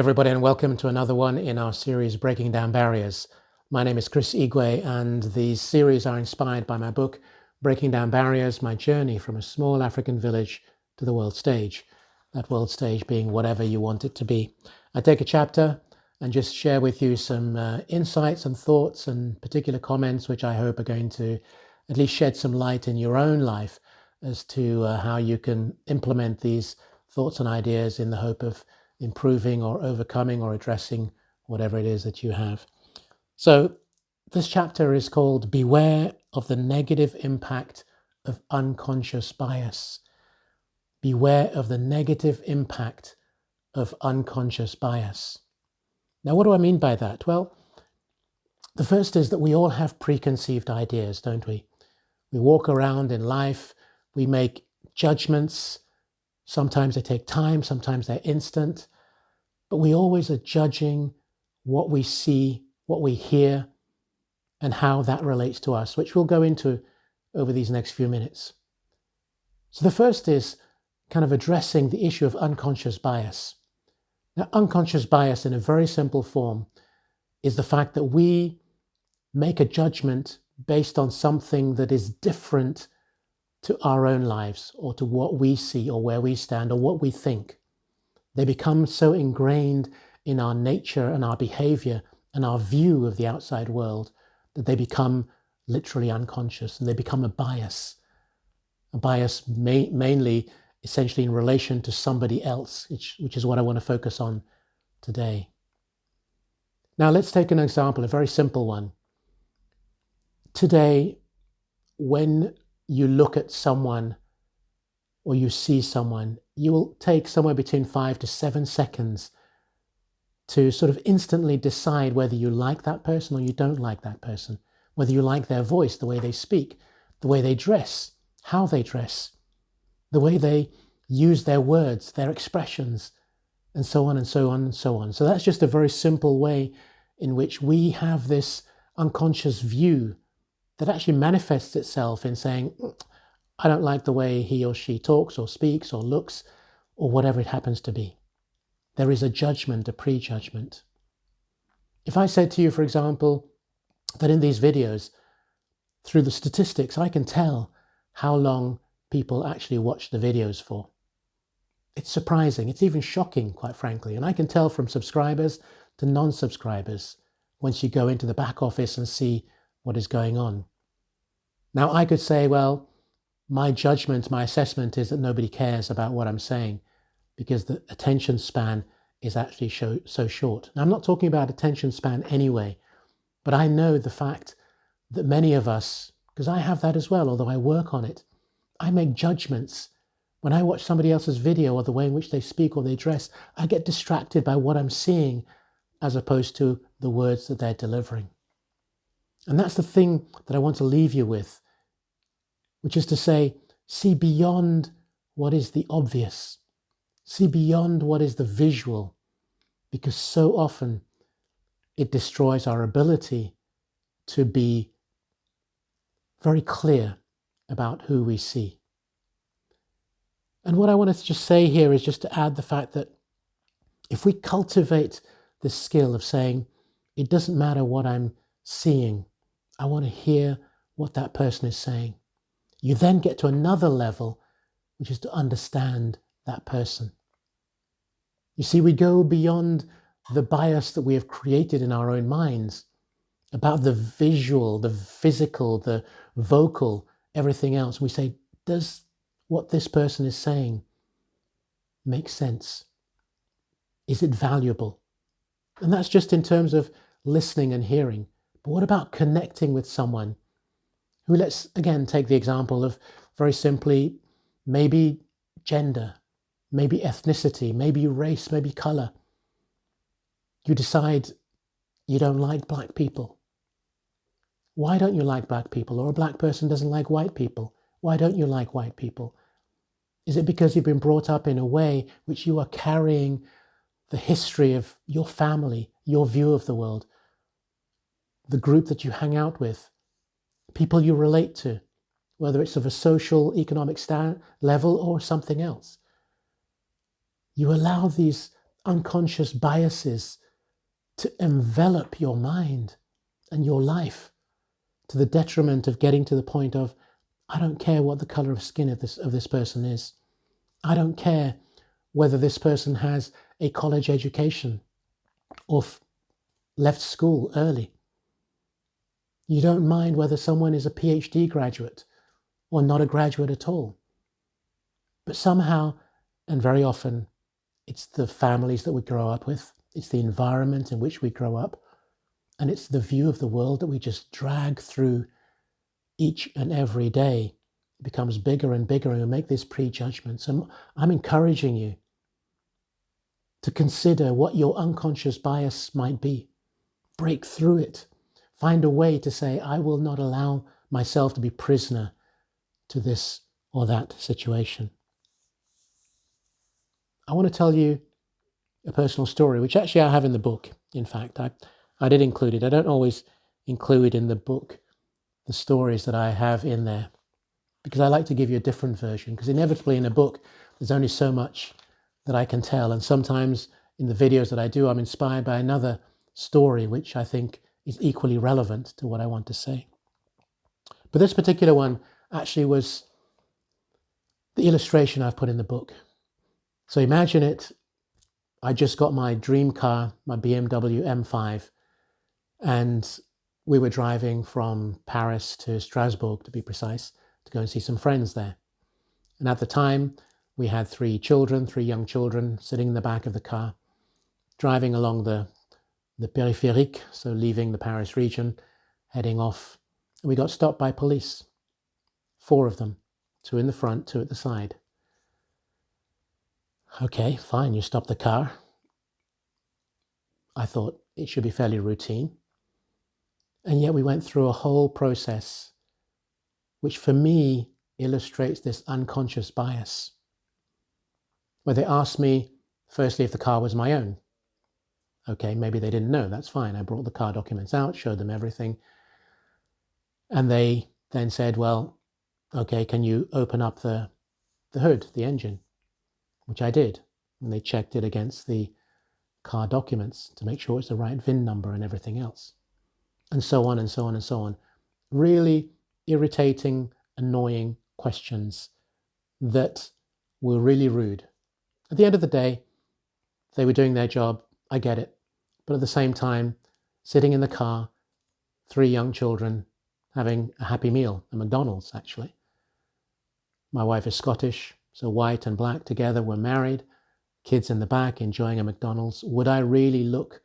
Everybody, and welcome to another one in our series Breaking Down Barriers. My name is Chris Igwe, and these series are inspired by my book Breaking Down Barriers, My Journey from a Small African Village to the World Stage. That world stage being whatever you want it to be. I take a chapter and just share with you some insights and thoughts and particular comments which I hope are going to at least shed some light in your own life as to how you can implement these thoughts and ideas in the hope of improving or overcoming or addressing whatever it is that you have. So this chapter is called Beware of the Negative Impact of Unconscious Bias. Beware of the negative impact of unconscious bias. Now, what do I mean by that? Well, the first is that we all have preconceived ideas, don't we? We walk around in life, we make judgments. Sometimes they take time, sometimes they're instant, but we always are judging what we see, what we hear, and how that relates to us, which we'll go into over these next few minutes. So the first is kind of addressing the issue of unconscious bias. Now, unconscious bias in a very simple form is the fact that we make a judgment based on something that is different to our own lives or to what we see or where we stand or what we think. They become so ingrained in our nature and our behavior and our view of the outside world that they become literally unconscious, and they become a bias. A bias mainly, essentially in relation to somebody else, which is what I want to focus on today. Now let's take an example, a very simple one. Today, when you look at someone or you see someone, you will take somewhere between 5 to 7 seconds to sort of instantly decide whether you like that person or you don't like that person, whether you like their voice, the way they speak, the way they dress, how they dress, the way they use their words, their expressions, and so on and so on and so on. So that's just a very simple way in which we have this unconscious view that actually manifests itself in saying, I don't like the way he or she talks or speaks or looks or whatever it happens to be. There is a judgment, a prejudgment. If I said to you, for example, that in these videos, through the statistics, I can tell how long people actually watch the videos for. It's surprising. It's even shocking, quite frankly. And I can tell from subscribers to non-subscribers once you go into the back office and see what is going on. Now, I could say, well, my judgment, my assessment is that nobody cares about what I'm saying because the attention span is actually so short. Now, I'm not talking about attention span anyway, but I know the fact that many of us, because I have that as well, although I work on it, I make judgments. When I watch somebody else's video or the way in which they speak or they dress, I get distracted by what I'm seeing as opposed to the words that they're delivering. And that's the thing that I want to leave you with, which is to say, see beyond what is the obvious. See beyond what is the visual, because so often it destroys our ability to be very clear about who we see. And what I want to just say here is just to add the fact that if we cultivate the skill of saying, it doesn't matter what I'm seeing, I want to hear what that person is saying. You then get to another level, which is to understand that person. You see, we go beyond the bias that we have created in our own minds about the visual, the physical, the vocal, everything else. We say, does what this person is saying make sense? Is it valuable? And that's just in terms of listening and hearing. But what about connecting with someone who, let's again take the example of very simply, maybe gender, maybe ethnicity, maybe race, maybe color. You decide you don't like black people. Why don't you like black people? Or a black person doesn't like white people. Why don't you like white people? Is it because you've been brought up in a way which you are carrying the history of your family, your view of the world, the group that you hang out with, people you relate to, whether it's of a social, economic level or something else? You allow these unconscious biases to envelop your mind and your life to the detriment of getting to the point of, I don't care what the color of skin of this person is. I don't care whether this person has a college education or left school early. You don't mind whether someone is a PhD graduate or not a graduate at all. But somehow, and very often, it's the families that we grow up with, it's the environment in which we grow up, and it's the view of the world that we just drag through each and every day. It becomes bigger and bigger, and we make these prejudgments. And I'm encouraging you to consider what your unconscious bias might be. Break through it. Find a way to say, I will not allow myself to be prisoner to this or that situation. I want to tell you a personal story, which actually I have in the book. In fact, I did include it. I don't always include in the book the stories that I have in there, because I like to give you a different version, because inevitably in a book, there's only so much that I can tell. And sometimes in the videos that I do, I'm inspired by another story, which I think is equally relevant to what I want to say. But this particular one actually was the illustration I've put in the book. So imagine it, I just got my dream car, my BMW M5, and we were driving from Paris to Strasbourg, to be precise, to go and see some friends there. And at the time, we had three young children, sitting in the back of the car, driving along the périphérique, so leaving the Paris region, heading off. And we got stopped by police, 4 of them, 2 in the front, 2 at the side. Okay, fine, you stop the car. I thought it should be fairly routine. And yet we went through a whole process, which for me illustrates this unconscious bias, where they asked me, firstly, if the car was my own. Okay, maybe they didn't know, that's fine. I brought the car documents out, showed them everything. And they then said, well, okay, can you open up the hood, the engine? Which I did. And they checked it against the car documents to make sure it's the right VIN number and everything else. And so on and so on and so on. Really irritating, annoying questions that were really rude. At the end of the day, they were doing their job, I get it. But at the same time, sitting in the car, 3 young children having a happy meal at McDonald's, actually. My wife is Scottish, so white and black together, we're married, kids in the back enjoying a McDonald's. Would I really look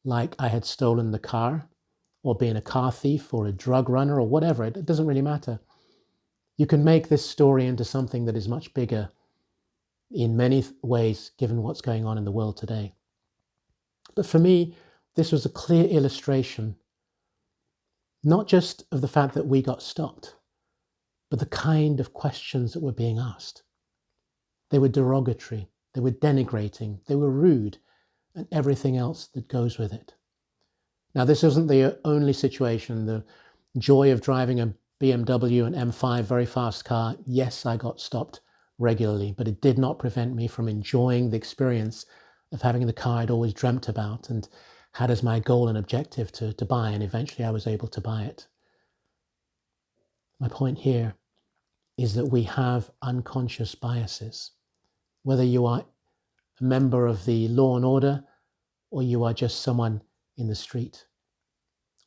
like I had stolen the car, or been a car thief or a drug runner or whatever? It doesn't really matter. You can make this story into something that is much bigger in many ways, given what's going on in the world today. But for me, this was a clear illustration, not just of the fact that we got stopped, but the kind of questions that were being asked. They were derogatory, they were denigrating, they were rude, and everything else that goes with it. Now, this isn't the only situation. The joy of driving a BMW, an M5, very fast car, yes, I got stopped regularly, but it did not prevent me from enjoying the experience of having the car I'd always dreamt about and had as my goal and objective to buy, and eventually I was able to buy it. My point here is that we have unconscious biases. Whether you are a member of the law and order or you are just someone in the street.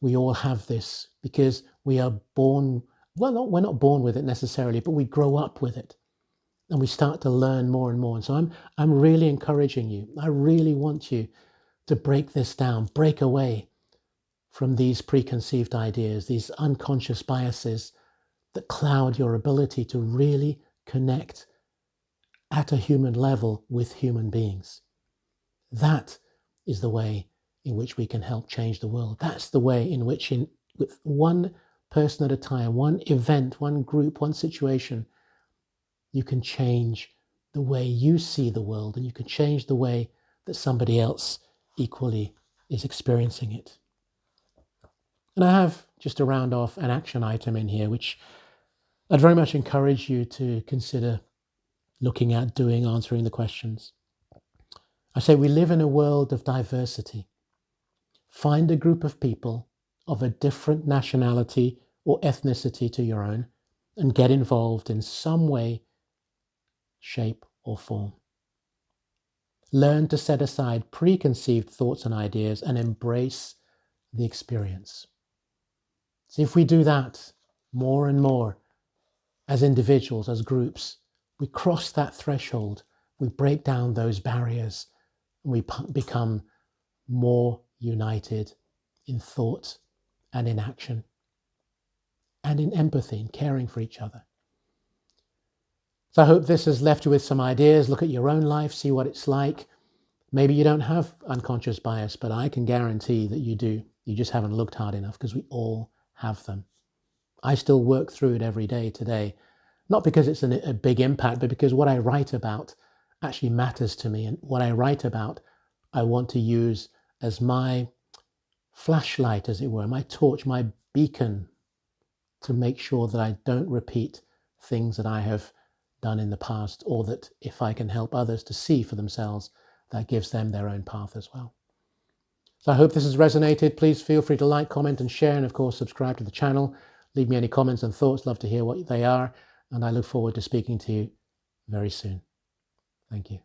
We all have this because we are born, we're not born with it necessarily, but we grow up with it and we start to learn more and more. And so I'm really encouraging you. I really want you to break this down, break away from these preconceived ideas, these unconscious biases that cloud your ability to really connect at a human level with human beings. That is the way in which we can help change the world. That's the way in which, with one person at a time, one event, one group, one situation, you can change the way you see the world, and you can change the way that somebody else equally is experiencing it. And I have, just to round off, an action item in here, which I'd very much encourage you to consider looking at, doing, answering the questions. I say we live in a world of diversity. Find a group of people of a different nationality or ethnicity to your own and get involved in some way, shape, or form. Learn to set aside preconceived thoughts and ideas and embrace the experience. See, if we do that more and more as individuals, as groups, we cross that threshold, we break down those barriers, and we become more united in thought and in action and in empathy and caring for each other. So I hope this has left you with some ideas. Look at your own life, see what it's like. Maybe you don't have unconscious bias, but I can guarantee that you do. You just haven't looked hard enough, because we all have them. I still work through it every day today, not because it's a big impact, but because what I write about actually matters to me. And what I write about, I want to use as my flashlight, as it were, my torch, my beacon, to make sure that I don't repeat things that I have done in the past, or that if I can help others to see for themselves, that gives them their own path as well. So I hope this has resonated. Please feel free to like, comment and share, and of course subscribe to the channel. Leave me any comments and thoughts. Love to hear what they are, and I look forward to speaking to you very soon. Thank you.